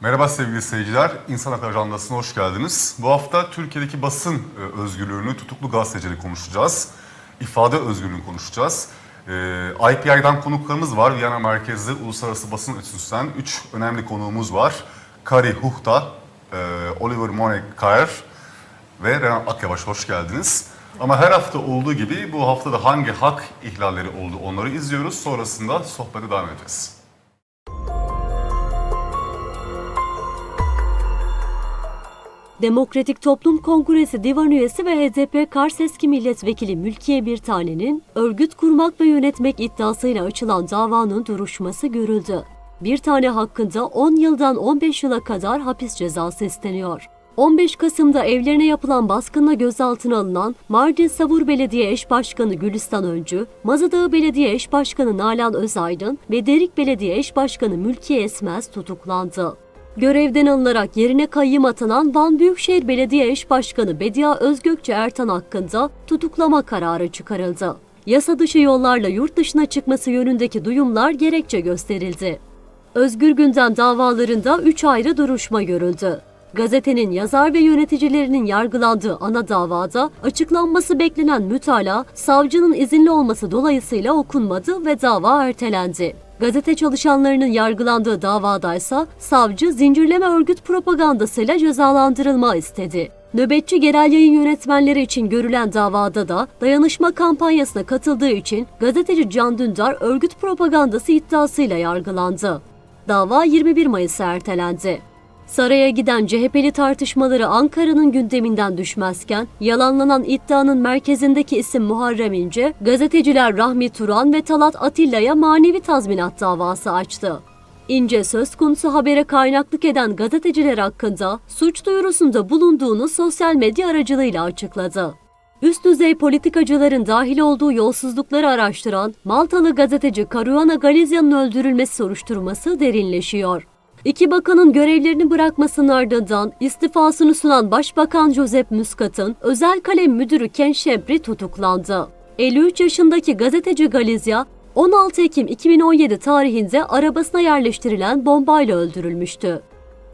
Merhaba sevgili seyirciler, İnsan Ajandası'na hoş geldiniz. Bu hafta Türkiye'deki basın özgürlüğünü, tutuklu gazetecileri konuşacağız. İfade özgürlüğünü konuşacağız. IPI'den konuklarımız var. Viyana merkezli Uluslararası Basın Enstitüsü'nden 3 önemli konuğumuz var. Kari Huhta, Oliver Money-Kyrle ve Renan Akyavaş, hoş geldiniz. Ama her hafta olduğu gibi bu hafta da hangi hak ihlalleri oldu onları izliyoruz. Sonrasında sohbete devam edeceğiz. Demokratik Toplum Kongresi Divan Üyesi ve HDP Kars Eski Milletvekili Mülkiye Birtane'nin örgüt kurmak ve yönetmek iddiasıyla açılan davanın duruşması görüldü. Birtane hakkında 10 yıldan 15 yıla kadar hapis cezası isteniyor. 15 Kasım'da evlerine yapılan baskınla gözaltına alınan Mardin Savur Belediye Eş Başkanı Gülistan Öncü, Mazıdağı Belediye Eş Başkanı Nalan Özaydın ve Derik Belediye Eş Başkanı Mülkiye Esmez tutuklandı. Görevden alınarak yerine kayyım atanan Van Büyükşehir Belediye Eş Başkanı Bediye Özgökçe Ertan hakkında tutuklama kararı çıkarıldı. Yasa dışı yollarla yurt dışına çıkması yönündeki duyumlar gerekçe gösterildi. Özgür Gündem davalarında 3 ayrı duruşma görüldü. Gazetenin yazar ve yöneticilerinin yargılandığı ana davada açıklanması beklenen mütalaa savcının izinli olması dolayısıyla okunmadı ve dava ertelendi. Gazete çalışanlarının yargılandığı davadaysa savcı zincirleme örgüt propagandasıyla cezalandırılma istedi. Nöbetçi genel yayın yönetmenleri için görülen davada da dayanışma kampanyasına katıldığı için gazeteci Can Dündar örgüt propagandası iddiasıyla yargılandı. Dava 21 Mayıs'a ertelendi. Saraya giden CHP'li tartışmaları Ankara'nın gündeminden düşmezken, yalanlanan iddianın merkezindeki isim Muharrem İnce, gazeteciler Rahmi Turan ve Talat Atilla'ya manevi tazminat davası açtı. İnce söz konusu habere kaynaklık eden gazeteciler hakkında suç duyurusunda bulunduğunu sosyal medya aracılığıyla açıkladı. Üst düzey politikacıların dahil olduğu yolsuzlukları araştıran Maltalı gazeteci Caruana Galizia'nın öldürülmesi soruşturması derinleşiyor. İki bakanın görevlerini bırakmasının ardından istifasını sunan Başbakan Josep Muscat'ın özel kalem müdürü Ken Şempri tutuklandı. 53 yaşındaki gazeteci Galizia, 16 Ekim 2017 tarihinde arabasına yerleştirilen bombayla öldürülmüştü.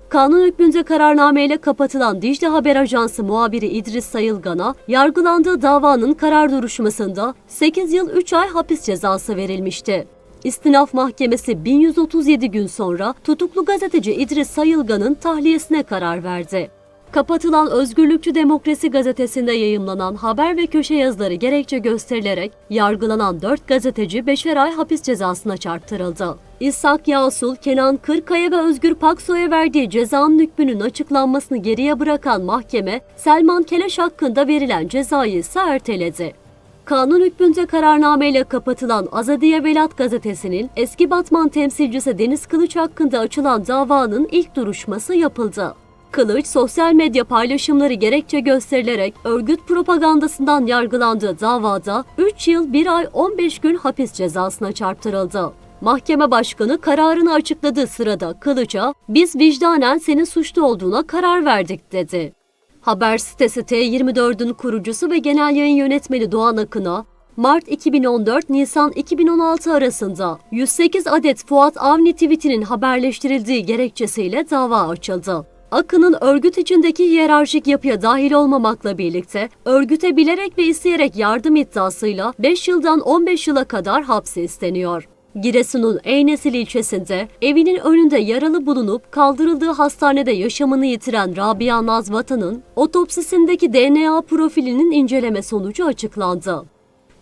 Kanun hükmünde kararnameyle kapatılan Dicle Haber Ajansı muhabiri İdris Sayılgan'a yargılandığı davanın karar duruşmasında 8 yıl 3 ay hapis cezası verilmişti. İstinaf Mahkemesi 1137 gün sonra tutuklu gazeteci İdris Sayılgan'ın tahliyesine karar verdi. Kapatılan Özgürlükçü Demokrasi gazetesinde yayımlanan haber ve köşe yazıları gerekçe gösterilerek yargılanan 4 gazeteci 5'er ay hapis cezasına çarptırıldı. İshak Yasul, Kenan Kırkaya ve Özgür Paksoy'a verdiği cezanın hükmünün açıklanmasını geriye bırakan mahkeme, Selman Keleş hakkında verilen cezayı ise erteledi. Kanun hükmünde kararnameyle kapatılan Azadiye Velat gazetesinin eski Batman temsilcisi Deniz Kılıç hakkında açılan davanın ilk duruşması yapıldı. Kılıç, sosyal medya paylaşımları gerekçe gösterilerek örgüt propagandasından yargılandığı davada 3 yıl 1 ay 15 gün hapis cezasına çarptırıldı. Mahkeme başkanı kararını açıkladığı sırada Kılıç'a "Biz vicdanen senin suçlu olduğuna karar verdik" dedi. Haber sitesi T24'ün kurucusu ve genel yayın yönetmeni Doğan Akın'a, Mart 2014-Nisan 2016 arasında 108 adet Fuat Avni tweetinin haberleştirildiği gerekçesiyle dava açıldı. Akın'ın örgüt içindeki hiyerarşik yapıya dahil olmamakla birlikte örgüte bilerek ve isteyerek yardım iddiasıyla 5 yıldan 15 yıla kadar hapsi isteniyor. Giresun'un Eynesil ilçesinde evinin önünde yaralı bulunup kaldırıldığı hastanede yaşamını yitiren Rabia Naz Vatan'ın otopsisindeki DNA profilinin inceleme sonucu açıklandı.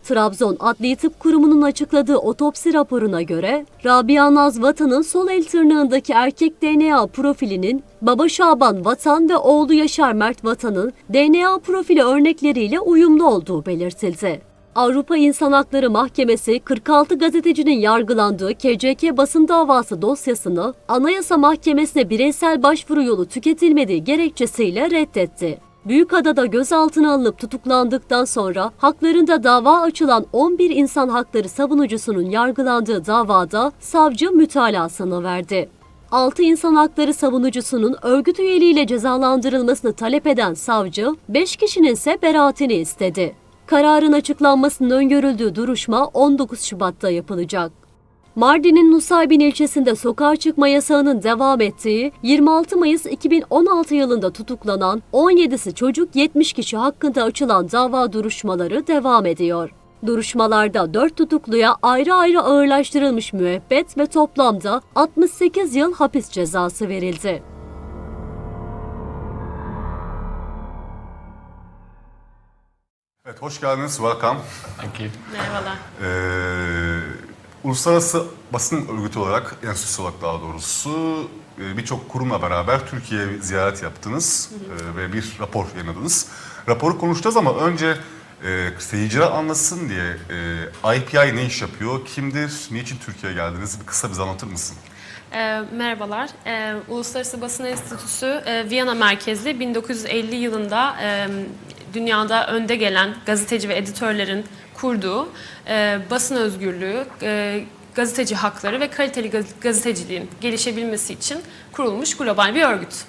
Trabzon Adli Tıp Kurumu'nun açıkladığı otopsi raporuna göre Rabia Naz Vatan'ın sol el tırnağındaki erkek DNA profilinin baba Şaban Vatan ve oğlu Yaşar Mert Vatan'ın DNA profili örnekleriyle uyumlu olduğu belirtildi. Avrupa İnsan Hakları Mahkemesi 46 gazetecinin yargılandığı KCK basın davası dosyasını Anayasa Mahkemesi'ne bireysel başvuru yolu tüketilmediği gerekçesiyle reddetti. Büyükada'da gözaltına alınıp tutuklandıktan sonra haklarında dava açılan 11 insan hakları savunucusunun yargılandığı davada savcı mütalasını verdi. 6 insan hakları savunucusunun örgüt üyeliğiyle cezalandırılmasını talep eden savcı, 5 kişinin ise beraatini istedi. Kararın açıklanmasının öngörüldüğü duruşma 19 Şubat'ta yapılacak. Mardin'in Nusaybin ilçesinde sokağa çıkma yasağının devam ettiği, 26 Mayıs 2016 yılında tutuklanan 17'si çocuk 70 kişi hakkında açılan dava duruşmaları devam ediyor. Duruşmalarda 4 tutukluya ayrı ayrı ağırlaştırılmış müebbet ve toplamda 68 yıl hapis cezası verildi. Evet, hoş geldiniz. Welcome. Thank you. Merhabalar. Uluslararası Basın Örgütü olarak, Enstitüsü olarak daha doğrusu birçok kurumla beraber Türkiye'ye ziyaret yaptınız ve bir rapor yayınladınız. Raporu konuşacağız ama önce seyirciler anlasın diye IPI ne iş yapıyor, kimdir, niçin Türkiye'ye geldiniz? Kısa bize anlatır mısın? Merhabalar. Uluslararası Basın Enstitüsü Viyana merkezli 1950 yılında dünyada önde gelen gazeteci ve editörlerin kurduğu basın özgürlüğü, gazeteci hakları ve kaliteli gazeteciliğin gelişebilmesi için kurulmuş global bir örgüt.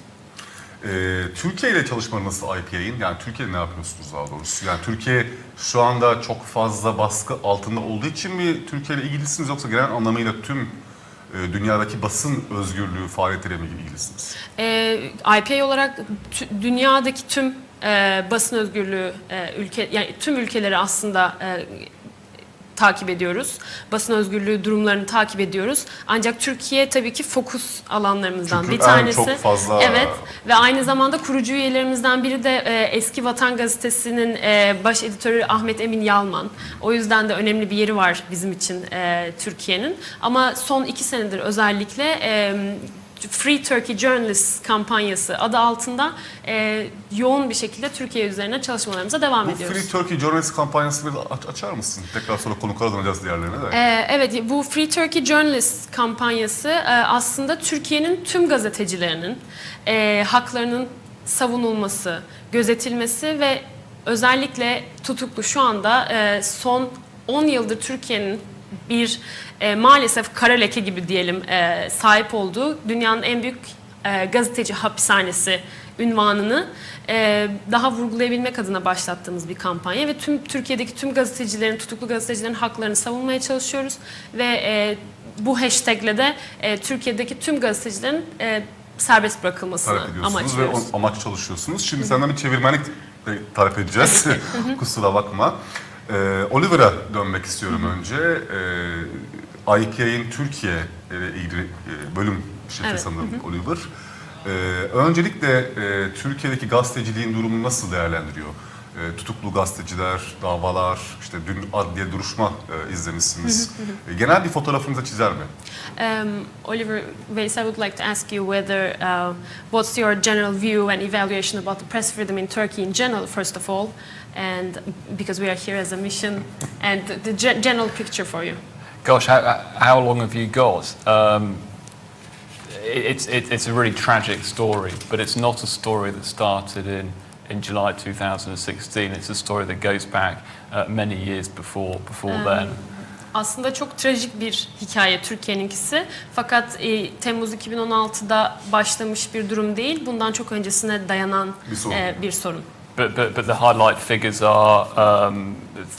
Türkiye ile çalışmaları nasıl IPI'nin? Yani Türkiye'de ne yapıyorsunuz daha doğrusu? Yani Türkiye şu anda çok fazla baskı altında olduğu için mi Türkiye ile ilgilisiniz, yoksa genel anlamıyla tüm dünyadaki basın özgürlüğü faaliyetleriyle mi ilgilisiniz? IPI olarak dünyadaki tüm basın özgürlüğü yani tüm ülkeleri aslında takip ediyoruz. Basın özgürlüğü durumlarını takip ediyoruz. Ancak Türkiye tabii ki fokus alanlarımızdan çünkü bir tanesi. Çok fazla. Evet ve aynı zamanda kurucu üyelerimizden biri de eski Vatan Gazetesi'nin baş editörü Ahmet Emin Yalman. O yüzden de önemli bir yeri var bizim için Türkiye'nin. Ama son 2 senedir özellikle Free Turkey Journalists kampanyası adı altında yoğun bir şekilde Türkiye üzerine çalışmalarımıza devam ediyoruz. Free Turkey Journalists kampanyası biraz açar mısın? Tekrar sonra konuklara döneceğiz diğerlerine de. Evet, bu Free Turkey Journalists kampanyası aslında Türkiye'nin tüm gazetecilerinin haklarının savunulması, gözetilmesi ve özellikle tutuklu şu anda son 10 yıldır Türkiye'nin bir maalesef kara leke gibi diyelim sahip olduğu dünyanın en büyük gazeteci hapishanesi unvanını daha vurgulayabilmek adına başlattığımız bir kampanya ve Türkiye'deki tüm gazetecilerin, tutuklu gazetecilerin haklarını savunmaya çalışıyoruz ve bu hashtagle de Türkiye'deki tüm gazetecilerin serbest bırakılmasını amaçlıyoruz. Ve amaç çalışıyorsunuz. Şimdi senden bir çevirmenlik tarif edeceğiz. Kusura bakma. Oliver'a dönmek istiyorum önce. IPI'nin Türkiye ile ilgili bölüm şefi sanırım Oliver. Öncelikle Türkiye'deki gazeteciliğin durumunu nasıl değerlendiriyor? Tutuklu gazeteciler, davalar, işte dün adliye duruşma izlemişsiniz. Genel bir fotoğrafınızı çizer mi? Oliver, Veysel would like to ask you whether what's your general view and evaluation about the press freedom in Turkey in general, first of all, and because we are here as a mission, and the general picture for you. Gosh, how long have you got? It's a really tragic story, but it's not a story that started in July 2016. It's a story that goes back many years before then. Aslında çok trajik bir hikaye Türkiye'ninkisi. Fakat Temmuz 2016'da başlamış bir durum değil. Bundan çok öncesine dayanan bir sorun. But the highlight figures are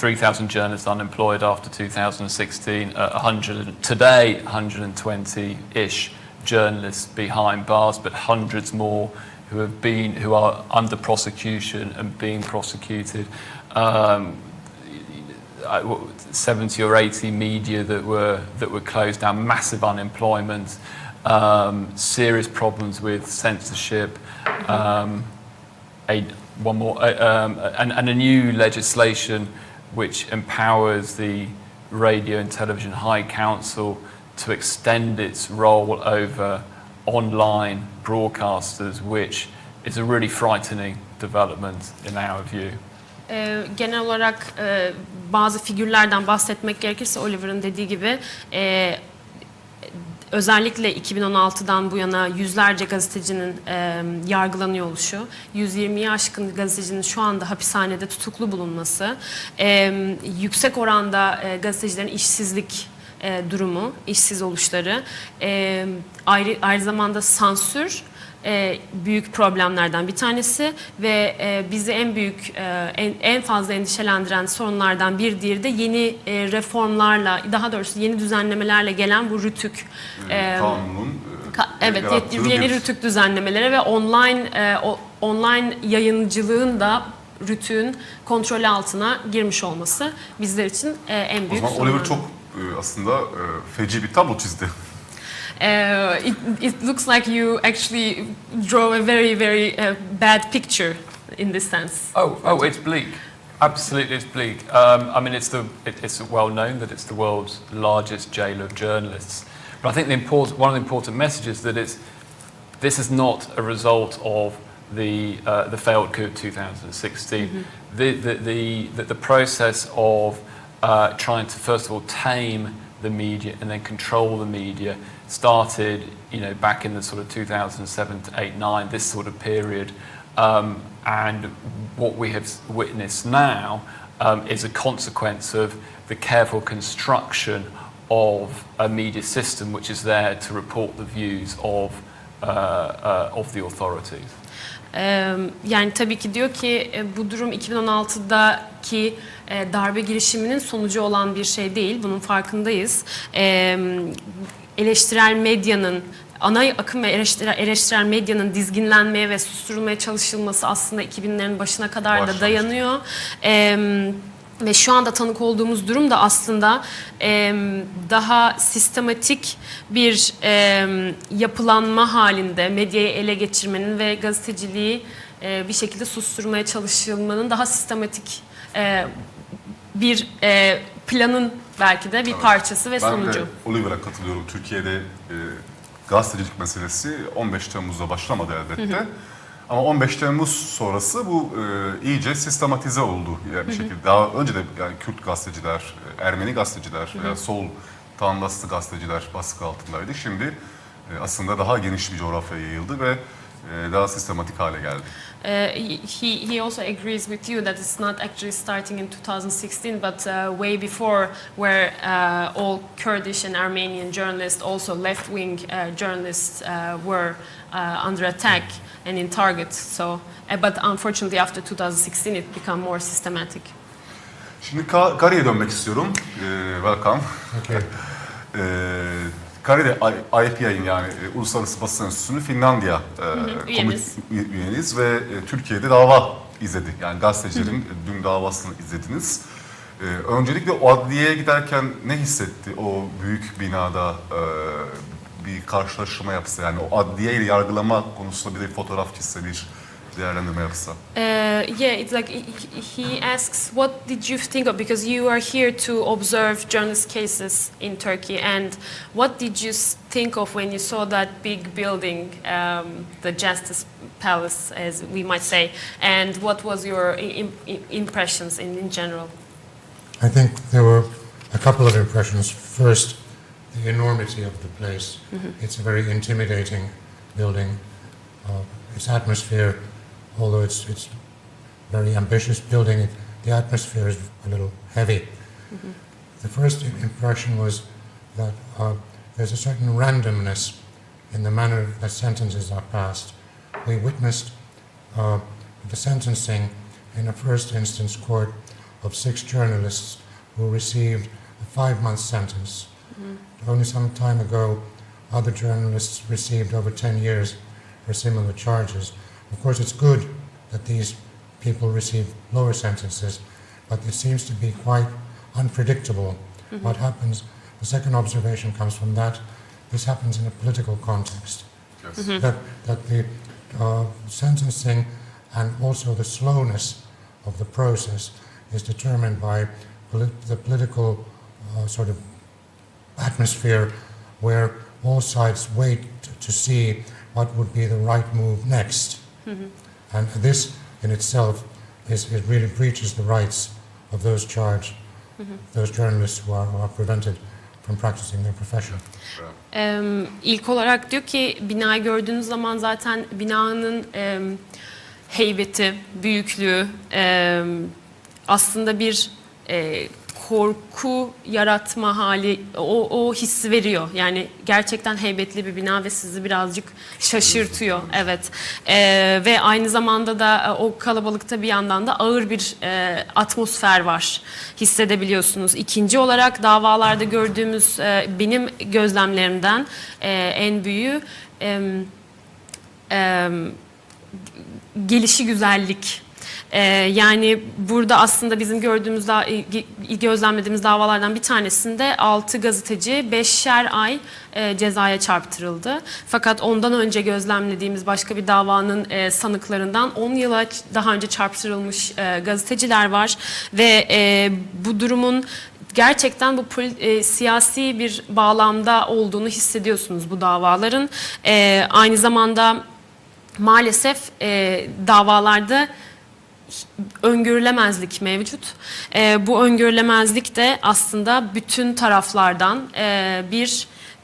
3,000 journalists unemployed after 2016. Today 120-ish journalists behind bars, but hundreds more who are under prosecution and being prosecuted. 70 or 80 media that were closed down, massive unemployment, serious problems with censorship, and a new legislation which empowers the Radio and Television High Council to extend its role over online broadcasters, which is a really frightening development in our view. Genel olarak bazı figürlerden bahsetmek gerekirse Oliver'ın dediği gibi özellikle 2016'dan bu yana yüzlerce gazetecinin yargılanıyor oluşu, 120'yi aşkın gazetecinin şu anda hapishanede tutuklu bulunması, yüksek oranda gazetecilerin işsizlik durumu, işsiz oluşları, aynı zamanda sansür büyük problemlerden bir tanesi ve bizi en fazla endişelendiren sorunlardan bir diğeri de yeni reformlarla, daha doğrusu yeni düzenlemelerle gelen bu rütük Kanunun evet, yarattığı yeni bir- rütük düzenlemeleri ve online yayıncılığın da rütüğün kontrolü altına girmiş olması bizler için en O büyük zaman sorun. Oliver çok aslında feci bir tablo çizdi. It looks like you actually draw a very bad picture in this sense. Oh, it's bleak. Absolutely, it's bleak. I mean, it's well known that it's the world's largest jail of journalists. But I think one of the important messages that this is not a result of the failed coup of 2016. The process of trying to first of all tame the media and then control the media started, back in the sort of 2007 to 8, 9, this sort of period. And what we have witnessed now is a consequence of the careful construction of a media system which is there to report the views of the authorities. Yani tabii ki diyor ki bu durum 2016'daki darbe girişiminin sonucu olan bir şey değil. Bunun farkındayız. Eleştirel medyanın, ana akım ve eleştirel medyanın dizginlenmeye ve susturulmaya çalışılması aslında 2000'lerin başına kadar da dayanıyor. Ve şu anda tanık olduğumuz durum da aslında daha sistematik bir yapılanma halinde medyayı ele geçirmenin ve gazeteciliği bir şekilde susturmaya çalışılmanın daha sistematik bir planın belki de bir parçası ve sonucu. Ben de Oliver'a katılıyorum. Türkiye'de gazetecilik meselesi 15 Temmuz'da başlamadı elbette. Ama 15 Temmuz sonrası bu iyice sistematize oldu yani bir şekilde. Daha önce de yani Kürt gazeteciler, Ermeni gazeteciler veya sol tandanslı gazeteciler baskı altındaydı. Şimdi aslında daha geniş bir coğrafyaya yayıldı ve daha sistematik hale geldi. He also agrees with you that it's not actually starting in 2016, but way before, where all Kurdish and Armenian journalists, also left-wing journalists, were under attack and in target. So, but unfortunately, after 2016, it became more systematic. Şimdi Kari'ye dönmek istiyorum. Welcome. Okay. Kari'de IPI'nin yani Uluslararası Basın Enstitüsü'nün Finlandiya üyeniz ve Türkiye'de dava izledi. Yani gazetecilerin dün davasını izlediniz. Öncelikle o adliyeye giderken ne hissetti? O büyük binada bir karşılaşma yapsa, yani o adliye ile yargılama konusunda bir fotoğraf çizse, bir değerlendirme yapsa. Yeah, it's like he asks, what did you think of? Because you are here to observe journalist cases in Turkey, and what did you think of when you saw that big building, the Justice Palace, as we might say, and what was your impressions in general? I think there were a couple of impressions. First, the enormity of the place. It's a very intimidating building. Its atmosphere, although it's very ambitious building, the atmosphere is a little heavy. The first impression was that there's a certain randomness in the manner that sentences are passed. We witnessed the sentencing in a first instance court of 6 journalists who received a 5-month sentence. Only some time ago, other journalists received over 10 years for similar charges. Of course, it's good that these people receive lower sentences, but it seems to be quite unpredictable what happens. The second observation comes from that. This happens in a political context. Yes. That the sentencing and also the slowness of the process is determined by the political sort of atmosphere where all sides wait to see what would be the right move next. And this in itself it really breaches the rights of those charged, those journalists who are prevented from practicing their profession. İlk olarak diyor ki binayı gördüğünüz zaman zaten binanın heybeti, büyüklüğü aslında bir korku yaratma hali, o hissi veriyor. Yani gerçekten heybetli bir bina ve sizi birazcık şaşırtıyor. Evet. Ve aynı zamanda da o kalabalıkta bir yandan da ağır bir atmosfer var. Hissedebiliyorsunuz. İkinci olarak davalarda gördüğümüz benim gözlemlerimden en büyüğü gelişi güzellik. Yani burada aslında bizim gözlemlediğimiz davalardan bir tanesinde 6 gazeteci 5'er ay cezaya çarptırıldı. Fakat ondan önce gözlemlediğimiz başka bir davanın sanıklarından 10 yıla daha önce çarptırılmış gazeteciler var ve bu durumun gerçekten bu siyasi bir bağlamda olduğunu hissediyorsunuz bu davaların. Aynı zamanda maalesef davalarda öngörülemezlik mevcut. Bu öngörülemezlik de aslında bütün taraflardan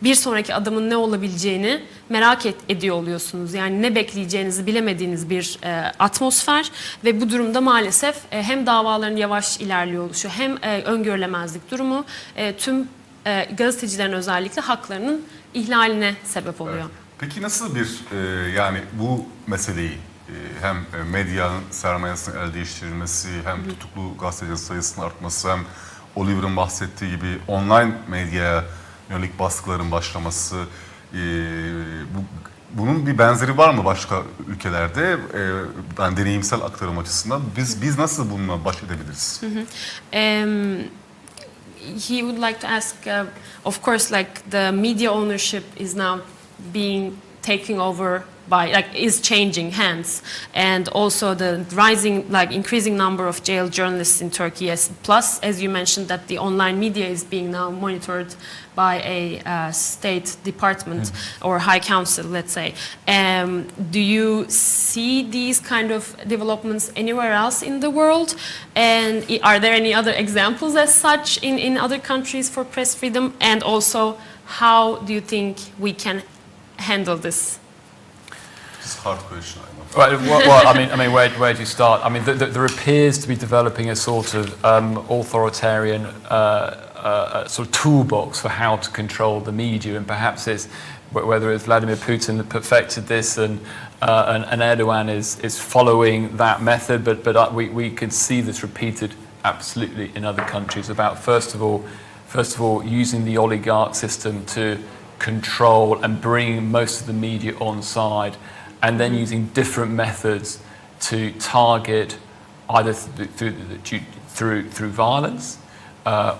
bir sonraki adımın ne olabileceğini merak ediyor oluyorsunuz. Yani ne bekleyeceğinizi bilemediğiniz bir atmosfer ve bu durumda maalesef hem davaların yavaş ilerliyor oluşu hem öngörülemezlik durumu tüm gazetecilerin özellikle haklarının ihlaline sebep oluyor. Evet. Peki nasıl bir yani bu meseleyi hem medyanın sermayesinin el değiştirilmesi, hem tutuklu gazeteci sayısının artması, hem Oliver'ın bahsettiği gibi online medyaya yönelik baskıların başlaması, bunun bir benzeri var mı başka ülkelerde? Ben deneyimsel aktarım açısından biz nasıl bununla baş edebiliriz? He would like to ask, of course, like the media ownership is now being taken over by, like, is changing hands, and also the increasing number of jailed journalists in Turkey, plus, as you mentioned, that the online media is being now monitored by a state department or high council, let's say. Do you see these kind of developments anywhere else in the world? And are there any other examples as such in other countries for press freedom? And also, how do you think we can handle this? It's a hard question, I know. Right, well, I mean, where do you start? I mean, there appears to be developing a sort of authoritarian sort of toolbox for how to control the media, and perhaps it's whether it's Vladimir Putin that perfected this, and Erdogan is following that method. But we can see this repeated absolutely in other countries. About first of all, using the oligarch system to control and bring most of the media on side, and then using different methods to target either through violence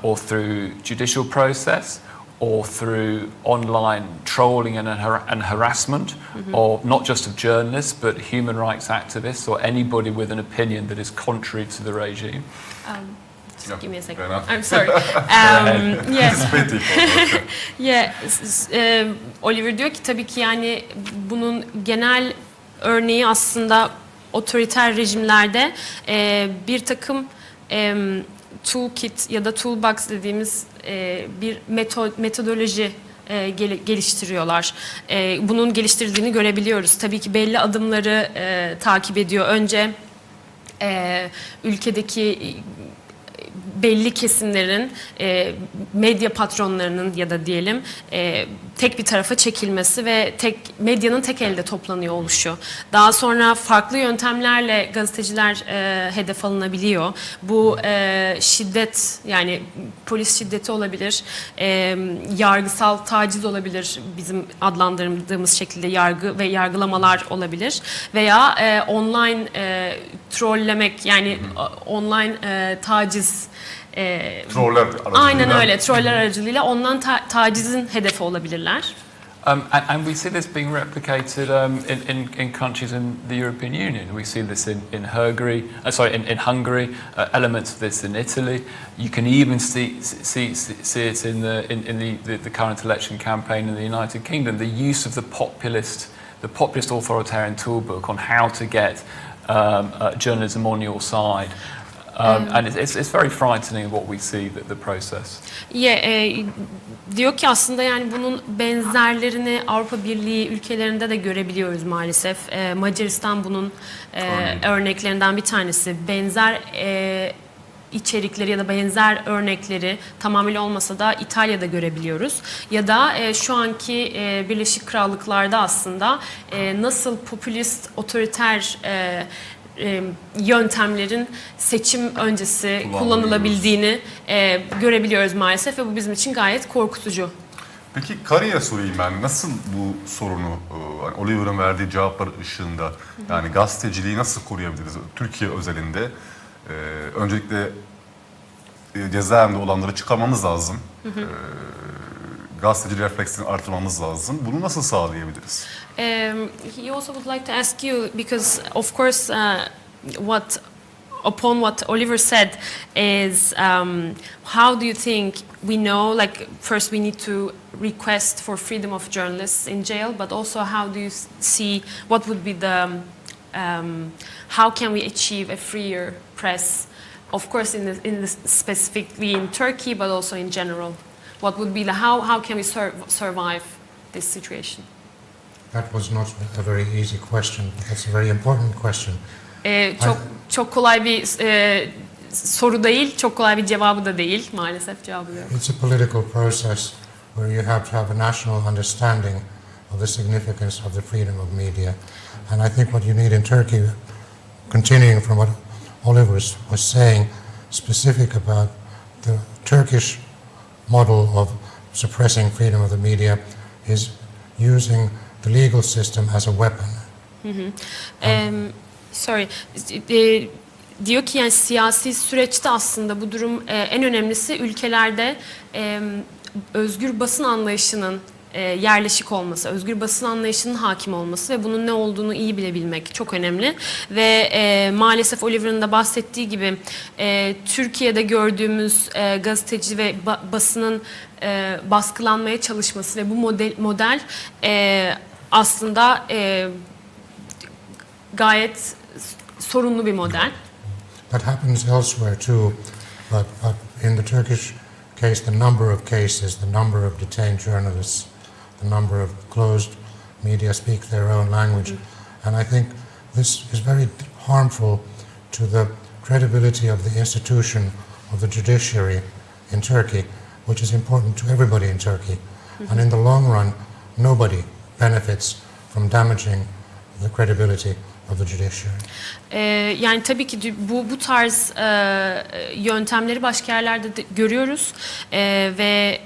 or through judicial process or through online trolling and harassment, or not just of journalists but human rights activists or anybody with an opinion that is contrary to the regime. Just give me a second. Renan. I'm sorry. Oliver diyor ki tabii ki yani bunun genel örneği aslında otoriter rejimlerde bir takım toolkit ya da toolbox dediğimiz bir metodoloji geliştiriyorlar. Bunun geliştirdiğini görebiliyoruz. Tabii ki belli adımları takip ediyor. Önce ülkedeki belli kesimlerin, medya patronlarının ya da diyelim tek bir tarafa çekilmesi ve medyanın tek elde toplanıyor oluşu. Daha sonra farklı yöntemlerle gazeteciler hedef alınabiliyor. Bu şiddet, yani polis şiddeti olabilir, yargısal taciz olabilir, bizim adlandırdığımız şekilde yargı ve yargılamalar olabilir veya online trollemek, yani online taciz. Troller aracılığıyla. Aynen öyle. Troller aracılığıyla ondan tacizin hedefi olabilirler. And we see this being replicated in countries in the European Union. We see this in Hungary. In Hungary. Elements of this in Italy. You can even see it in the current election campaign in the United Kingdom. The use of the populist authoritarian toolbook on how to get journalism on your side. And it's very frightening what we see, the process. Diyor ki aslında yani bunun benzerlerini Avrupa Birliği ülkelerinde de görebiliyoruz maalesef. Macaristan bunun örneklerinden bir tanesi. Benzer içerikleri ya da benzer örnekleri tamamıyla olmasa da İtalya'da görebiliyoruz. Ya da şu anki Birleşik Krallıklar'da aslında nasıl popülist, otoriter yöntemlerin seçim öncesi kullanılabildiğini görebiliyoruz maalesef ve bu bizim için gayet korkutucu. Peki Kari'ye sorayım ben. Nasıl bu sorunu, Oliver'ın verdiği cevaplar ışığında yani gazeteciliği nasıl koruyabiliriz Türkiye özelinde? Öncelikle cezaevinde olanları çıkarmamız lazım. Gazeteci refleksini artırmamız lazım. Bunu nasıl sağlayabiliriz? He also would like to ask you because of course upon what Oliver said is how do you think we know, like first we need to request for freedom of journalists in jail, but also how do you see what would be the how can we achieve a freer press, of course in the specifically in Turkey but also in general, what would be the how can we survive this situation? That was not a very easy question. That's a very important question. Çok kolay bir soru değil, çok kolay bir cevabı da değil. Maalesef cevabı yok. It's a political process where you have to have a national understanding of the significance of the freedom of media. And I think what you need in Turkey, continuing from what Oliver was saying, specific about the Turkish model of suppressing freedom of the media, is using the legal system as a weapon. Diyor ki yani siyasi süreçte aslında bu durum en önemlisi ülkelerde özgür basın anlayışının yerleşik olması, özgür basın anlayışının hakim olması ve bunun ne olduğunu iyi bilebilmek çok önemli. Ve maalesef Oliver'ın da bahsettiği gibi Türkiye'de gördüğümüz gazeteci ve basının baskılanmaya çalışması ve bu model aslında gayet sorunlu bir model. That happens elsewhere too, but in the Turkish case, the number of cases, the number of detained journalists, the number of closed media speak their own language, and I think this is very harmful to the credibility of the institution of the judiciary in Turkey, which is important to everybody in Turkey. And in the long run, nobody benefits from damaging the credibility of the judiciary. Yani tabii ki bu tarz yöntemleri başka yerlerde de görüyoruz ve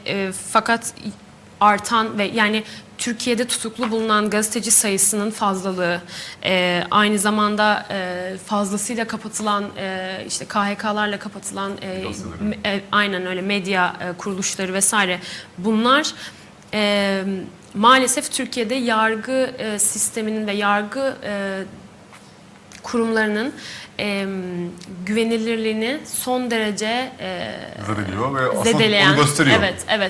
fakat artan ve yani Türkiye'de tutuklu bulunan gazeteci sayısının fazlalığı, aynı zamanda fazlasıyla kapatılan işte KHK'larla kapatılan aynen öyle medya kuruluşları vesaire bunlar maalesef Türkiye'de yargı sisteminin ve yargı kurumlarının güvenilirliğini son derece zedeleyen,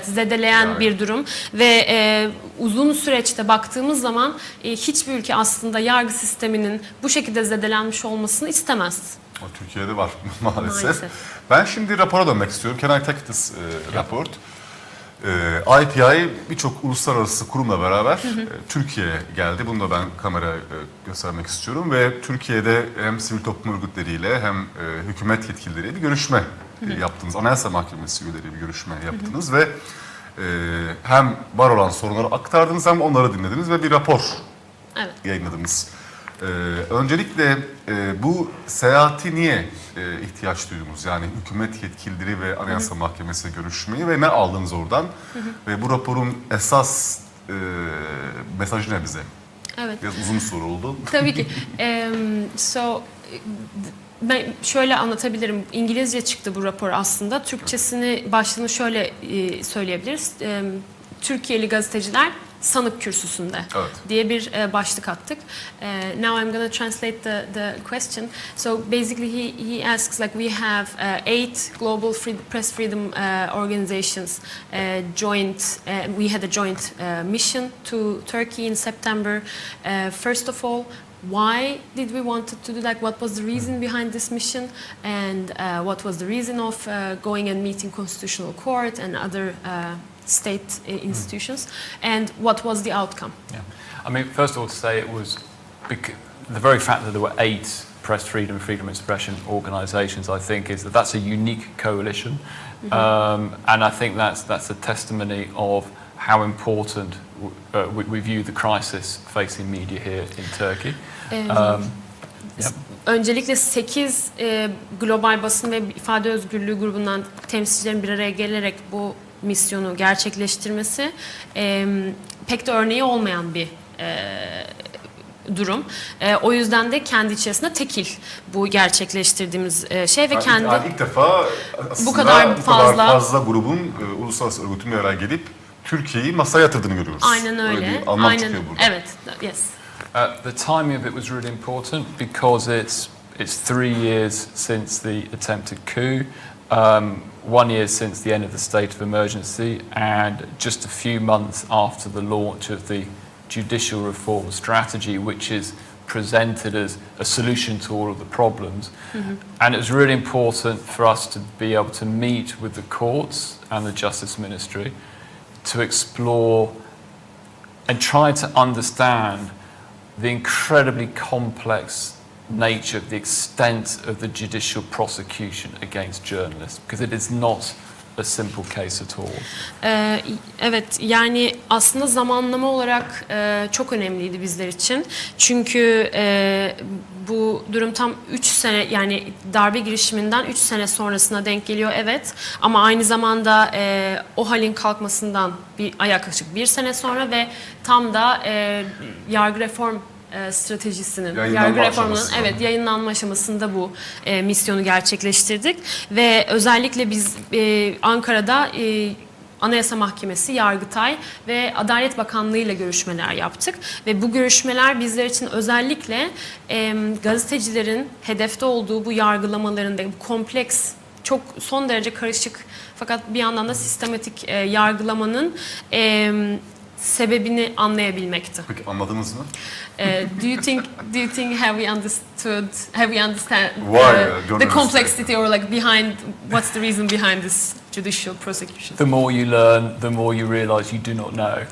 zedeleyen yani bir durum ve uzun süreçte baktığımız zaman hiçbir ülke aslında yargı sisteminin bu şekilde zedelenmiş olmasını istemez. Türkiye'de var maalesef. Ben şimdi rapora dönmek istiyorum. Can I take this report? IPI birçok uluslararası kurumla beraber Türkiye'ye geldi. Bunu da ben kameraya göstermek istiyorum ve Türkiye'de hem sivil toplum örgütleriyle hem hükümet yetkilileriyle bir görüşme yaptınız. Anayasa Mahkemesi üyeleri bir görüşme yaptınız ve hem var olan sorunları aktardınız hem onları dinlediniz ve bir rapor yayınladınız. Öncelikle bu seyahati niye ihtiyaç duydunuz? Yani hükümet yetkilileri ve Anayasa Mahkemesi görüşmeyi ve ne aldınız oradan? Ve bu raporun esas mesajı ne bize? Evet. Biraz uzun soru oldu. Tabii ki. Ben şöyle anlatabilirim. İngilizce çıktı bu rapor aslında. Türkçesini başlığını şöyle söyleyebiliriz. Türkiye'li gazeteciler sanık kürsüsünde diye bir başlık attık. Now I'm going to translate the question. So basically he asks like we have 8 global press freedom organizations joint. We had a joint mission to Turkey in September. First of all, why did we want to do that? What was the reason behind this mission? And what was the reason of going and meeting Constitutional Court and other state institutions, and what was the outcome? Yeah, I mean, first of all, to say it was the very fact that there were 8 press freedom, freedom of expression organisations, I think, is that's a unique coalition, and I think that's a testimony of how important we view the crisis facing media here in Turkey. Öncelikle 8 global basın ve ifade özgürlüğü grubundan temsilcilerin bir araya gelerek bu misyonu gerçekleştirmesi pek de örneği olmayan bir durum. O yüzden de kendi içerisinde tekil bu gerçekleştirdiğimiz şey ve Yani kendi ilk defa aslında bu kadar fazla grubun uluslararası örgütün bir araya gelip Türkiye'yi masaya yatırdığını görüyoruz. aynen öyle. Bir anlam Aynen. çıkıyor burada. Evet. Yes. The timing of it was really important because it's 3 years since the attempted coup, 1 year since the end of the state of emergency, and just a few months after the launch of the judicial reform strategy, which is presented as a solution to all of the problems. And it was really important for us to be able to meet with the courts and the Justice Ministry to explore and try to understand the incredibly complex nature, the extent of the judicial prosecution against journalists, because it is not a simple case at all. Evet, yani aslında zamanlama olarak çok önemliydi bizler için. Çünkü bu durum tam 3 sene, yani darbe girişiminden 3 sene sonrasına denk geliyor, evet. Ama aynı zamanda o halin kalkmasından yaklaşık 1 sene sonra ve tam da yargı reform stratejisinin, yargı reformunun yayınlanma aşamasında bu misyonu gerçekleştirdik ve özellikle biz Ankara'da Anayasa Mahkemesi, Yargıtay ve Adalet Bakanlığı ile görüşmeler yaptık ve bu görüşmeler bizler için özellikle gazetecilerin hedefte olduğu bu yargılamaların da bu kompleks, çok son derece karışık fakat bir yandan da sistematik yargılamanın sebebini anlayabilmekti. Peki anladınız mı? Do you think have we understand Why the complexity or like behind what's the reason behind this judicial prosecution? The more you learn, the more you realize you do not know.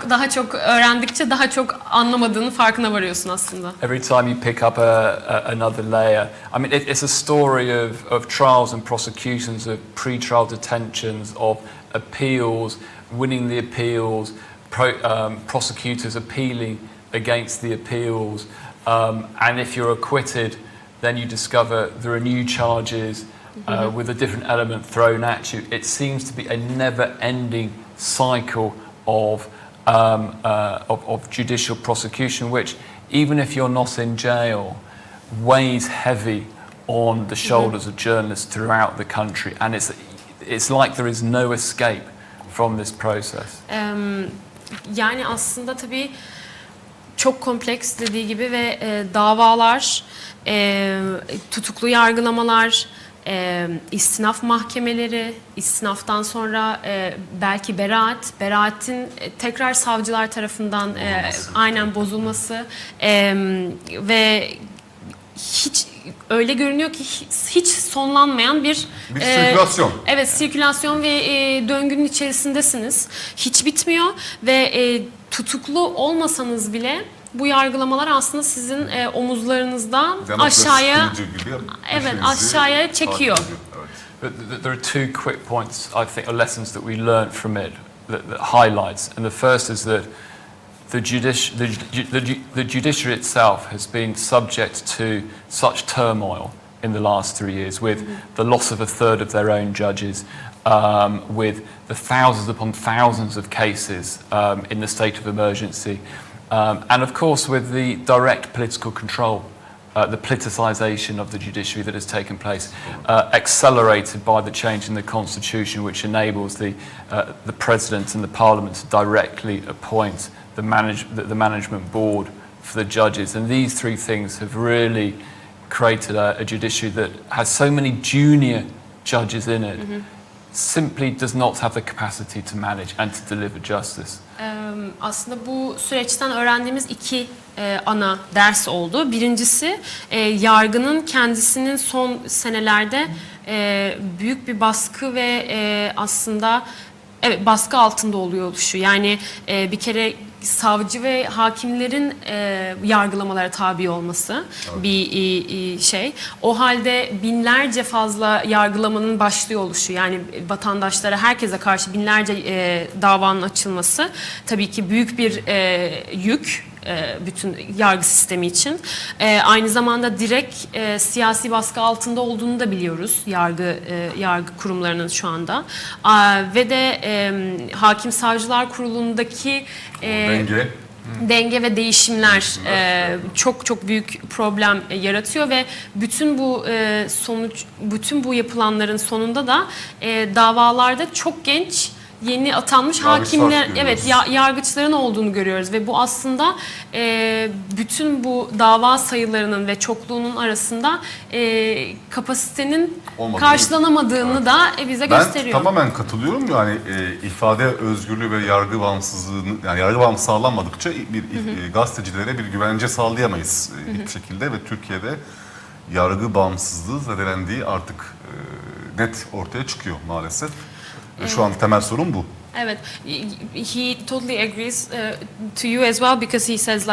Daha çok öğrendikçe daha çok anlamadığını farkına varıyorsun aslında. Every time you pick up another layer. I mean, it's a story of trials and prosecutions, of pre-trial detentions, of appeals, winning the appeals, prosecutors appealing against the appeals, and if you're acquitted, then you discover there are new charges with a different element thrown at you. It seems to be a never-ending cycle of judicial prosecution, which, even if you're not in jail, weighs heavy on the shoulders of journalists throughout the country, and it's like there is no escape from this process. Yani aslında tabii çok kompleks dediği gibi ve davalar, tutuklu yargılamalar, istinaf mahkemeleri, istinaftan sonra belki beraatin tekrar savcılar tarafından aynen bozulması ve hiç öyle görünüyor ki hiç sonlanmayan bir sirkülasyon. Evet, sirkülasyon ve döngünün içerisindesiniz. Hiç bitmiyor ve tutuklu olmasanız bile bu yargılamalar aslında sizin omuzlarınızdan aşağıya çekiyor. But there are 2 quick points, I think, or lessons that we learned from it that highlights. And the first is that the judiciary itself has been subject to such turmoil in the last 3 years, with the loss of a third of their own judges, with the thousands upon thousands of cases in the state of emergency, and of course with the direct political control, the politicisation of the judiciary that has taken place, accelerated by the change in the constitution, which enables the president and the parliament to directly appoint the management board for the judges. And these 3 things have really created a judiciary that has so many junior judges in it, simply does not have the capacity to manage and to deliver justice. Aslında bu süreçten öğrendiğimiz 2 ana ders oldu. Birincisi yargının kendisinin son senelerde büyük bir baskı ve aslında baskı altında oluyor oluşu. Yani bir kere savcı ve hakimlerin yargılamalara tabi olması bir şey. O halde binlerce fazla yargılamanın başlıyor oluşu, yani vatandaşlara, herkese karşı binlerce davanın açılması tabii ki büyük bir yük bütün yargı sistemi için. Aynı zamanda direkt siyasi baskı altında olduğunu da biliyoruz yargı kurumlarının şu anda. Ve de Hakim Savcılar Kurulu'ndaki denge ve değişimler çok çok büyük problem yaratıyor ve bütün bu yapılanların sonunda da davalarda çok genç yeni atanmış hakimler, evet, yargıçların olduğunu görüyoruz ve bu aslında bütün bu dava sayılarının ve çokluğunun arasında kapasitenin karşılanamadığını da bize gösteriyor. Ben tamamen katılıyorum. Yani ifade özgürlüğü ve yargı bağımsızlığını, yani yargı bağımsızlığı sağlanmadıkça gazetecilere bir güvence sağlayamayız hiçbir şekilde ve Türkiye'de yargı bağımsızlığı zedelendiği artık net ortaya çıkıyor maalesef. Şu an temel sorun bu. Evet, he totally agrees to you as well because he says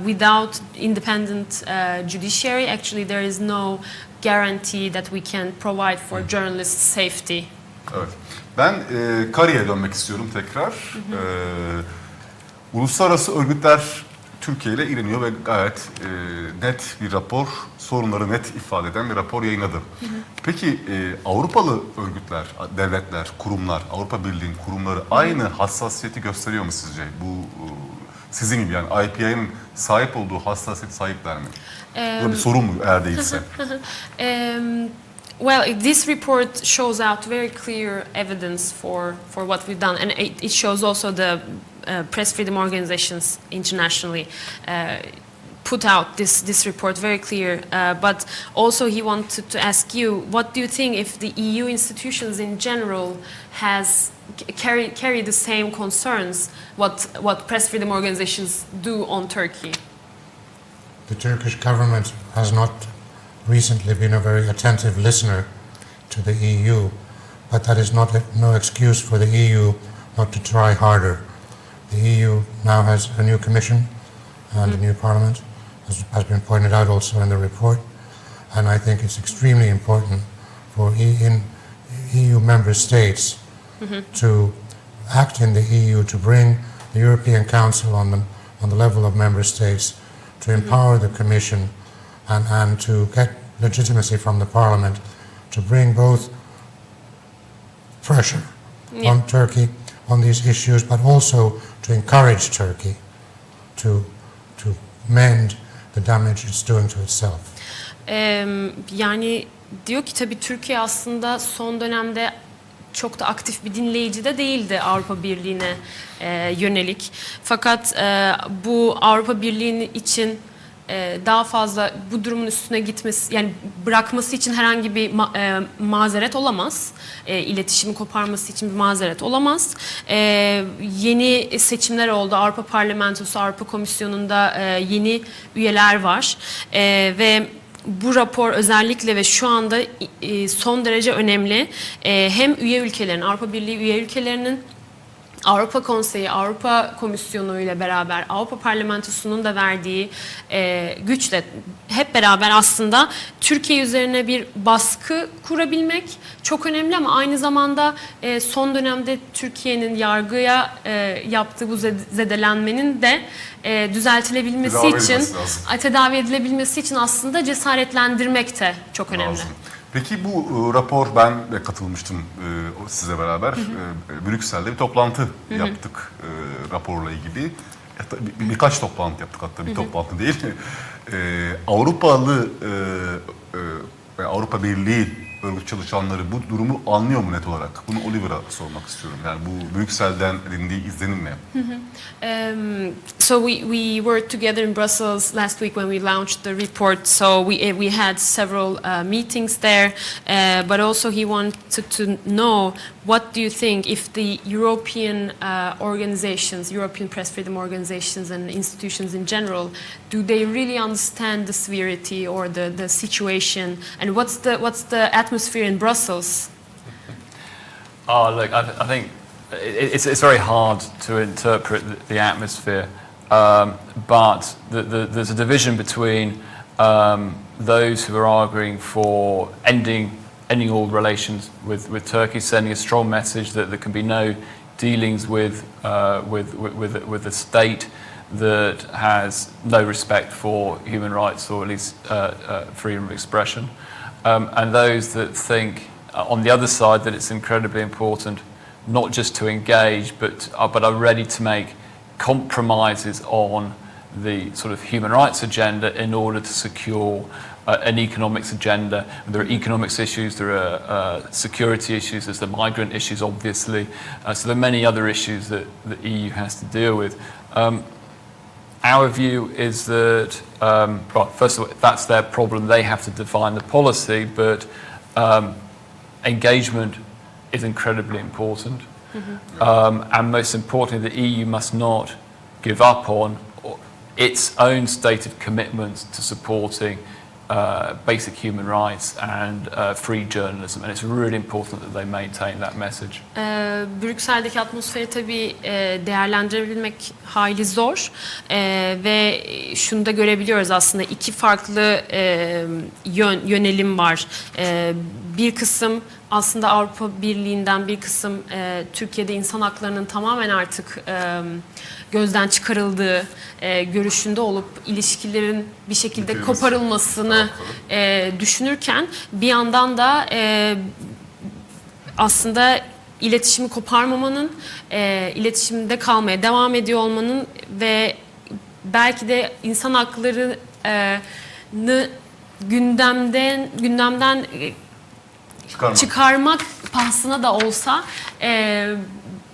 without independent judiciary, actually there is no guarantee that we can provide for journalists' safety. Evet. Ben Kari'ye dönmek istiyorum tekrar. Uluslararası örgütler Türkiye ile ilgileniyor ve gayet net bir rapor, sorunları net ifade eden bir rapor yayınladı. Peki Avrupalı örgütler, devletler, kurumlar, Avrupa Birliği'nin kurumları aynı hassasiyeti gösteriyor mu sizce? Bu sizin gibi, yani IPI'nin sahip olduğu hassasiyet sahipler mi? Bu bir sorun mu eğer değilse? Well, this report shows out very clear evidence for what we've done, and it shows also the press freedom organizations internationally put out this report very clear. But also he wanted to ask you, what do you think if the EU institutions in general carry the same concerns what press freedom organizations do on Turkey? The Turkish government has not recently been a very attentive listener to the EU, but that is no excuse for the EU not to try harder. The EU now has a new commission and a new parliament, as has been pointed out also in the report, and I think it's extremely important for EU member states to act in the EU to bring the European Council on the level of member states, to empower the Commission and to get legitimacy from the Parliament to bring both pressure on Turkey on these issues, but also to encourage Turkey to mend the damage it's doing to itself. Yani diyor ki tabii Türkiye aslında son dönemde çok da aktif bir dinleyici de değildi Avrupa Birliği'ne yönelik. Fakat bu Avrupa Birliği için daha fazla bu durumun üstüne gitmesi, yani bırakması için herhangi bir mazeret olamaz. İletişimi koparması için bir mazeret olamaz. Yeni seçimler oldu. Avrupa Parlamentosu, Avrupa Komisyonu'nda yeni üyeler var. Ve bu rapor özellikle ve şu anda son derece önemli. Hem üye ülkelerin, Avrupa Birliği üye ülkelerinin, Avrupa Konseyi, Avrupa Komisyonu ile beraber Avrupa Parlamentosu'nun da verdiği güçle hep beraber aslında Türkiye üzerine bir baskı kurabilmek çok önemli, ama aynı zamanda son dönemde Türkiye'nin yargıya yaptığı bu zedelenmenin de düzeltilebilmesi için, tedavi edilebilmesi için aslında cesaretlendirmek de çok önemli. Lazım. Peki bu rapor, ben de katılmıştım size beraber. Brüksel'de bir toplantı yaptık raporla ilgili. Birkaç toplantı yaptık, hatta bir toplantı değil. Avrupalı ve Avrupa Birliği örgüt çalışanları bu durumu anlıyor mu net olarak? Bunu Oliver'a sormak istiyorum. Yani bu Brüksel'den edindiği izlenim ne? So we were together in Brussels last week when we launched the report. So we had several meetings there, but also he wanted to know, what do you think if the European organizations, European press freedom organizations and institutions in general, do they really understand the severity or the situation, and what's the atmosphere in Brussels? Oh, look, I think it's very hard to interpret the atmosphere, but there's a division between those who are arguing for ending all relations with Turkey, sending a strong message that there can be no dealings with a state that has no respect for human rights or at least freedom of expression, and those that think on the other side that it's incredibly important not just to engage but are ready to make compromises on the sort of human rights agenda in order to secure an economics agenda. There are economics issues, there are security issues, there's the migrant issues obviously, so there are many other issues that the EU has to deal with. Our view is that, well, first of all, that's their problem, they have to define the policy, but engagement is incredibly important. And most importantly, the EU must not give up on its own stated commitments to supporting basic human rights and free journalism, and it's really important that they maintain that message. Brüksel'deki atmosferi tabii değerlendirebilmek hayli zor ve şunu da görebiliyoruz aslında iki farklı yönelim var. Bir kısım aslında Avrupa Birliği'nden, bir kısım Türkiye'de insan haklarının tamamen artık gözden çıkarıldığı görüşünde olup ilişkilerin bir şekilde koparılmasını düşünürken bir yandan da aslında iletişimi koparmamanın, iletişimde kalmaya devam ediyor olmanın ve belki de insan haklarını gündemden çıkarmak pahasına da olsa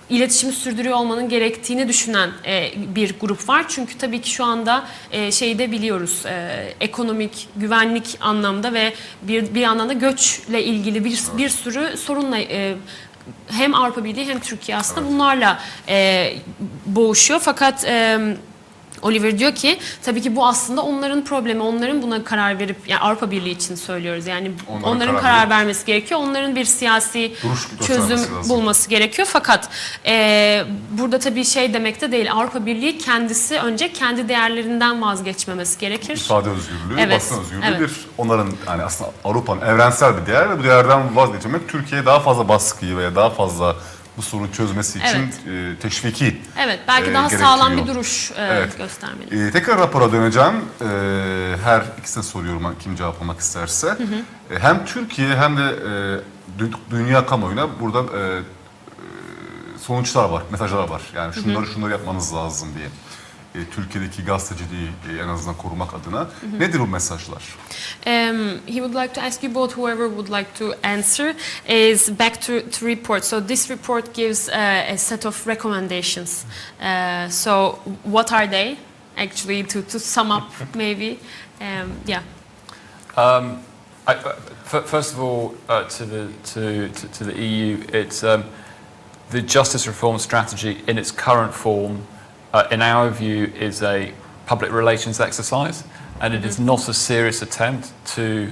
iletişimi sürdürüyor olmanın gerektiğini düşünen bir grup var. Çünkü tabii ki şu anda şeyi de biliyoruz, ekonomik, güvenlik anlamda ve bir yandan da göçle ilgili bir sürü sorunla hem Avrupa Birliği hem Türkiye aslında bunlarla boğuşuyor. Fakat Oliver diyor ki tabii ki bu aslında onların problemi, onların buna karar verip, yani Avrupa Birliği için söylüyoruz, yani onların karar vermesi gerekiyor, onların bir siyasi çözüm bulması gerekiyor. Fakat burada tabii şey demek de değil, Avrupa Birliği kendisi önce kendi değerlerinden vazgeçmemesi gerekir. İfade özgürlüğü, basın özgürlüğü bir onların, yani aslında Avrupa'nın evrensel bir değer ve bu değerden vazgeçmek Türkiye'ye daha fazla baskıyı veya daha fazla bu sorunu çözmesi için teşviki belki daha sağlam bir duruş göstermeli. Tekrar rapora döneceğim. Her ikisine soruyorum kim cevaplamak isterse. Hem Türkiye hem de dünya kamuoyuna burada sonuçlar var, mesajlar var. Yani şunları yapmanız lazım diye. Türkiye'deki gazeteciliği en azından korumak adına. Nedir bu mesajlar? He would like to ask you both, whoever would like to answer, is back to report. So this report gives a set of recommendations. So what are they actually, to sum up maybe? First of all, to the EU, it's the justice reform strategy in its current form. In our view, is a public relations exercise, and it is not a serious attempt to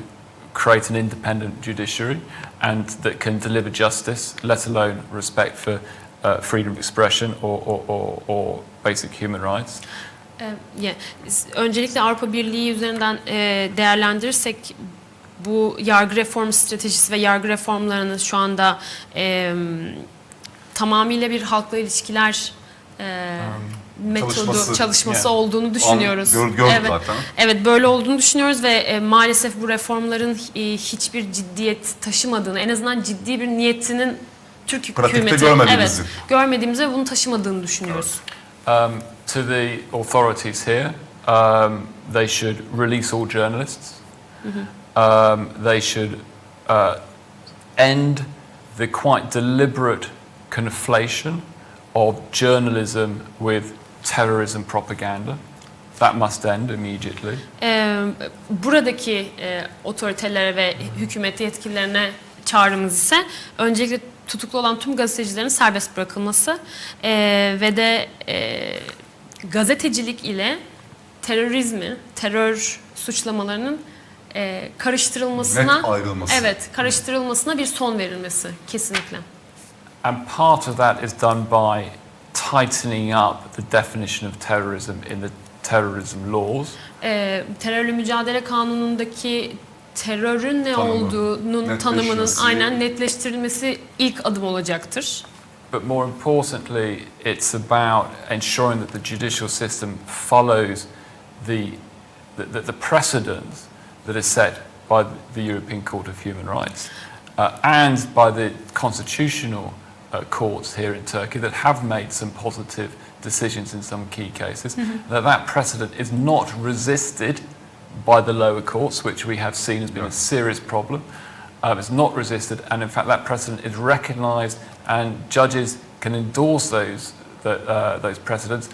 create an independent judiciary and that can deliver justice, let alone respect for freedom of expression or basic human rights. Öncelikle Avrupa Birliği üzerinden değerlendirirsek bu yargı reform stratejisi ve yargı reformlarının şu anda tamamıyla bir halkla ilişkiler çalışması olduğunu düşünüyoruz. Evet, böyle olduğunu düşünüyoruz ve maalesef bu reformların hiçbir ciddiyet taşımadığını, en azından ciddi bir niyetinin Türk hükümeti görmediğimizi ve bunu taşımadığını düşünüyoruz. To the authorities here, they should release all journalists. They should end the quite deliberate conflation of journalism with terrorism propaganda. That must end immediately. Buradaki otoritelere ve hükümet yetkililerine çağrımız ise öncelikle tutuklu olan tüm gazetecilerin serbest bırakılması ve de gazetecilik ile terörizmi, terör suçlamalarının karıştırılmasına, karıştırılmasına bir son verilmesi kesinlikle. And part of that is done by tightening up the definition of terrorism in the terrorism laws. Terörle mücadele kanunundaki terörün ne Tanımı. olduğunun tanımının Netleşmesi. aynen netleştirilmesi ilk adım olacaktır. But more importantly, it's about ensuring that the judicial system follows the precedents that are set by the European Court of Human Rights and by the constitutional courts here in Turkey that have made some positive decisions in some key cases, that precedent is not resisted by the lower courts, which we have seen has been a serious problem. It's not resisted, and in fact that precedent is recognised, and judges can endorse those precedents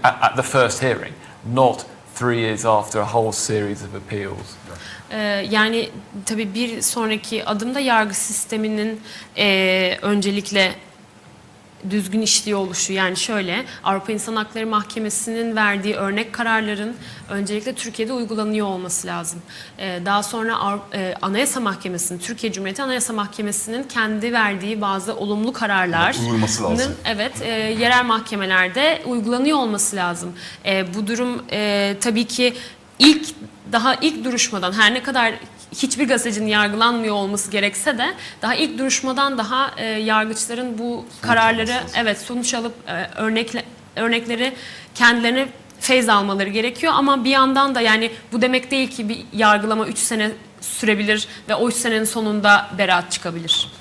at the first hearing, not 3 years after a whole series of appeals. Yani tabii bir sonraki adımda yargı sisteminin öncelikle düzgün işliyor oluşu. Yani şöyle, Avrupa İnsan Hakları Mahkemesi'nin verdiği örnek kararların öncelikle Türkiye'de uygulanıyor olması lazım. Daha sonra Anayasa Mahkemesi'nin, Türkiye Cumhuriyeti Anayasa Mahkemesi'nin kendi verdiği bazı olumlu kararların yerel mahkemelerde uygulanıyor olması lazım. Bu durum tabii ki daha ilk duruşmadan, her ne kadar hiçbir gazetecinin yargılanmıyor olması gerekse de daha ilk duruşmadan yargıçların bu kararları sonuç alıp örnekleri kendilerine feyz almaları gerekiyor. Ama bir yandan da yani bu demek değil ki bir yargılama 3 sene sürebilir ve o 3 senenin sonunda beraat çıkabilir.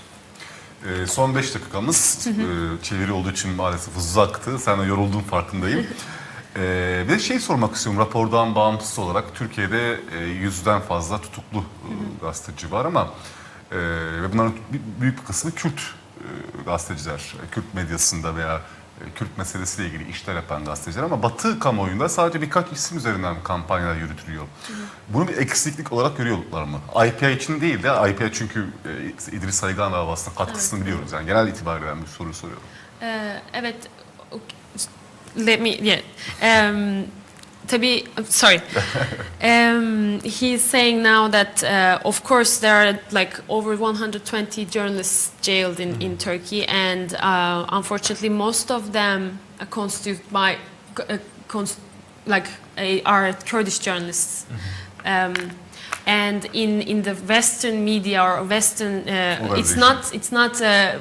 Son 5 dakikamız çeviri olduğu için maalesef hızlı aktı. Sen de yorulduğun farkındayım. Bir de sormak istiyorum, rapordan bağımsız olarak Türkiye'de 100'den fazla tutuklu gazeteci var ama ve bunların büyük bir kısmı Kürt gazeteciler, Kürt medyasında veya Kürt meselesiyle ilgili işler yapan gazeteciler, ama Batı kamuoyunda sadece birkaç isim üzerinden kampanyalar yürütülüyor. Bunu bir eksiklik olarak görüyorlar mı? IPI için değil de, IPI çünkü İdris Saygan davasına katkısını biliyoruz. Yani genel itibariyle ben bir soru soruyorum. Evet. Sorry. He's saying now that of course there are like over 120 journalists jailed in Turkey, and unfortunately most of them are constituted by are Kurdish journalists. And in the Western media or Western, it's not a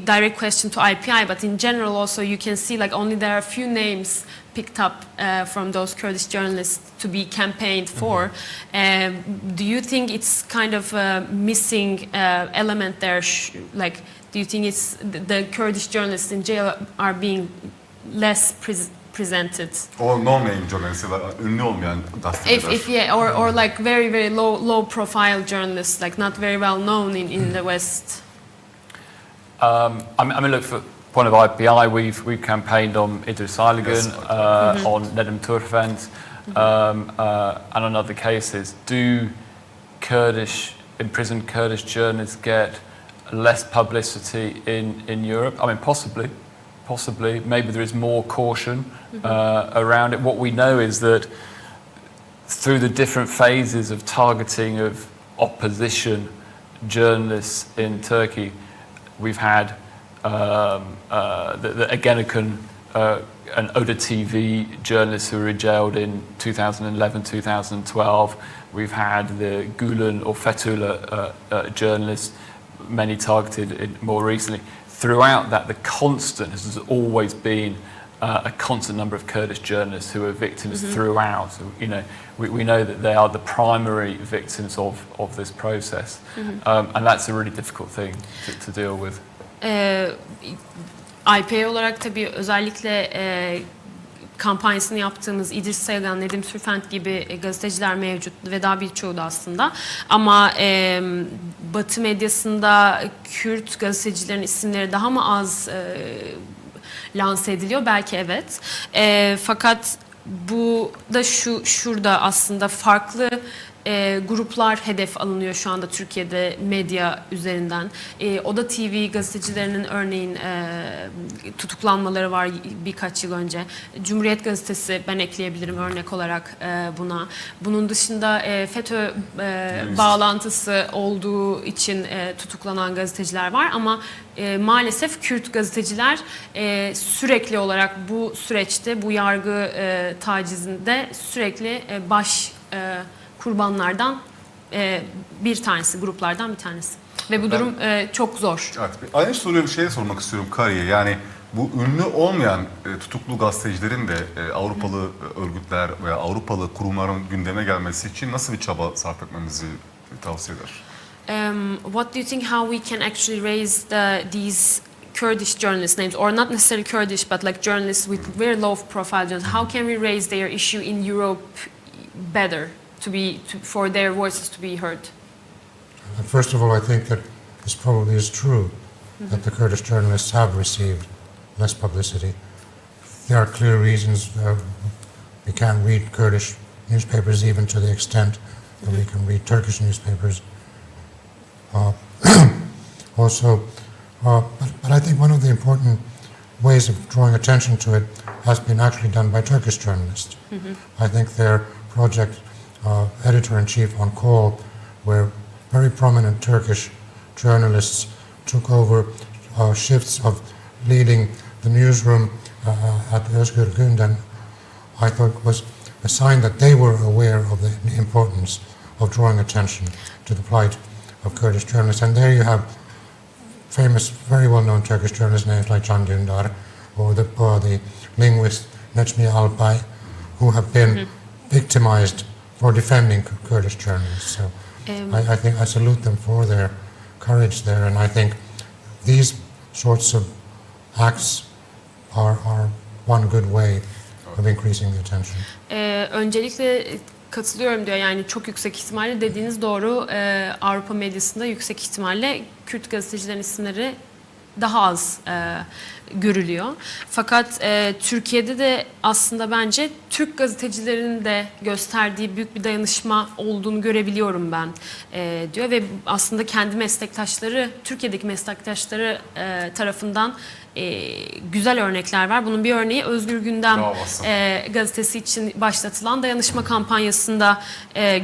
direct question to IPI, but in general also you can see like only there are a few names picked up from those Kurdish journalists to be campaigned for. Do you think it's kind of a missing element there? Do you think it's the Kurdish journalists in jail are being less presented? Or no-name journalists, ünlü olmayan gazeteciler. Or like very very low profile journalists, like not very well known in the West. I mean, look, for point of IPI, we've campaigned on İdris Saygan, on Nedim Turfent, and on other cases. Do imprisoned Kurdish journalists get less publicity in Europe? I mean, possibly. Maybe there is more caution around it. What we know is that through the different phases of targeting of opposition journalists in Turkey, we've had the Ergenekon and Oda TV journalists who were jailed in 2011, 2012. We've had the Gulen or Fethullah journalists, many targeted more recently. Throughout that, the constant has always been a constant number of Kurdish journalists who are victims throughout. So, we know that they are the primary victims of this process, and that's a really difficult thing to deal with. IPA olarak tabii özellikle kampanyasını yaptığımız İdris Saygan, Nedim Turfent gibi gazeteciler mevcut ve daha birçoğu da aslında. Ama Batı medyasında Kürt gazetecilerin isimleri daha mı az lanse ediliyor? Belki evet. Fakat bu da şurada aslında farklı gruplar hedef alınıyor şu anda Türkiye'de medya üzerinden. Oda TV gazetecilerinin örneğin tutuklanmaları var birkaç yıl önce. Cumhuriyet Gazetesi ben ekleyebilirim örnek olarak buna. Bunun dışında FETÖ bağlantısı olduğu için tutuklanan gazeteciler var ama maalesef Kürt gazeteciler sürekli olarak bu süreçte, bu yargı tacizinde sürekli baş kurbanlardan bir tanesi, gruplardan bir tanesi. Ve bu durum çok zor. Evet, aynı soruyu bir şey sormak istiyorum Kari'ye. Yani bu ünlü olmayan tutuklu gazetecilerin de Avrupalı örgütler veya Avrupalı kurumların gündeme gelmesi için nasıl bir çaba sarf etmemizi tavsiye eder? What do you think how we can actually raise these Kurdish journalist names, or not necessarily Kurdish, but like journalists with very low profile journalists? How can we raise their issue in Europe better for their voices to be heard? First of all, I think that this probably is true, that the Kurdish journalists have received less publicity. There are clear reasons. We can't read Kurdish newspapers even to the extent that we can read Turkish newspapers. But I think one of the important ways of drawing attention to it has been actually done by Turkish journalists. I think their project editor-in-chief on call, where very prominent Turkish journalists took over shifts of leading the newsroom at Özgürlüğü, I thought was a sign that they were aware of the importance of drawing attention to the plight of Kurdish journalists. And there you have famous, very well-known Turkish journalist names like Can Dündar or the linguist Necmi Alpay, who have been victimized for defending Kurdish journalists. So I think I salute them for their courage there, and I think these sorts of acts are one good way of increasing the attention. Öncelikle katılıyorum diyor. Yani çok yüksek ihtimalle dediğiniz doğru. Avrupa medyasında yüksek ihtimalle Kürt gazetecilerin isimleri daha az görülüyor. Fakat Türkiye'de de aslında bence Türk gazetecilerin de gösterdiği büyük bir dayanışma olduğunu görebiliyorum ben diyor ve aslında kendi meslektaşları, Türkiye'deki meslektaşları tarafından güzel örnekler var. Bunun bir örneği Özgür Gündem gazetesi için başlatılan dayanışma kampanyasında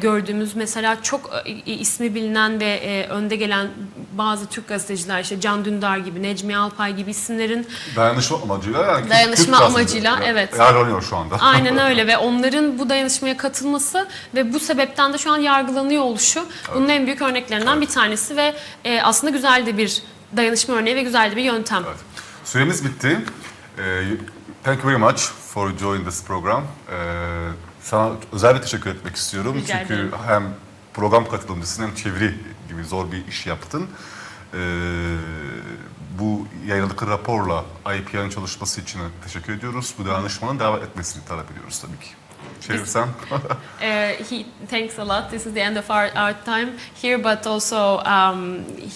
gördüğümüz mesela çok ismi bilinen ve önde gelen bazı Türk gazeteciler, işte Can Dündar gibi, Necmi Alpay gibi isimlerin dayanışma amacıyla, yani dayanışma amacıyla evet yer alıyor şu anda. Aynen öyle ve onların bu dayanışmaya katılması ve bu sebepten de şu an yargılanıyor oluşu bunun en büyük örneklerinden bir tanesi ve aslında güzel de bir dayanışma örneği ve güzel de bir yöntem. Evet. Süremiz bitti. Thank you very much for joining this program. Sana özel bir teşekkür etmek istiyorum. Rica Çünkü ederim. hem program katılımcısın hem çeviri gibi zor bir iş yaptın. Bu yayınladıkları raporla IPR'ın çalışması için teşekkür ediyoruz. Bu dayanışmanın devam etmesini talep ediyoruz tabii ki. Çevirsen. He thanks a lot. This is the end of our time here, but also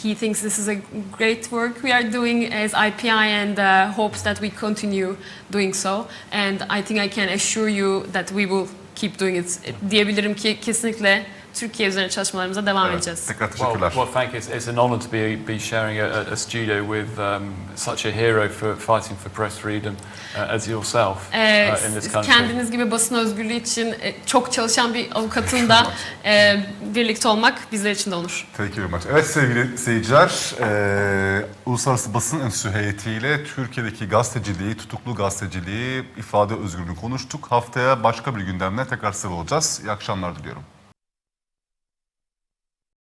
he thinks this is a great work we are doing as IPI and hopes that we continue doing so. And I think I can assure you that we will keep doing it. Diyebilirim ki kesinlikle Türkiye üzerine çalışmalarımıza devam edeceğiz. Tekrar teşekkürler. Well, thank you. It's an honour to be sharing a studio with such a hero for fighting for press freedom as yourself in this country. Kendiniz gibi basın özgürlüğü için çok çalışan bir avukatın da birlikte olmak bizler için de onur. Thank you very much. Evet sevgili seyirciler, Uluslararası Basın Enstitüsü heyetiyle Türkiye'deki gazeteciliği, tutuklu gazeteciliği, ifade özgürlüğünü konuştuk. Haftaya başka bir gündemle tekrar size olacağız. İyi akşamlar diliyorum.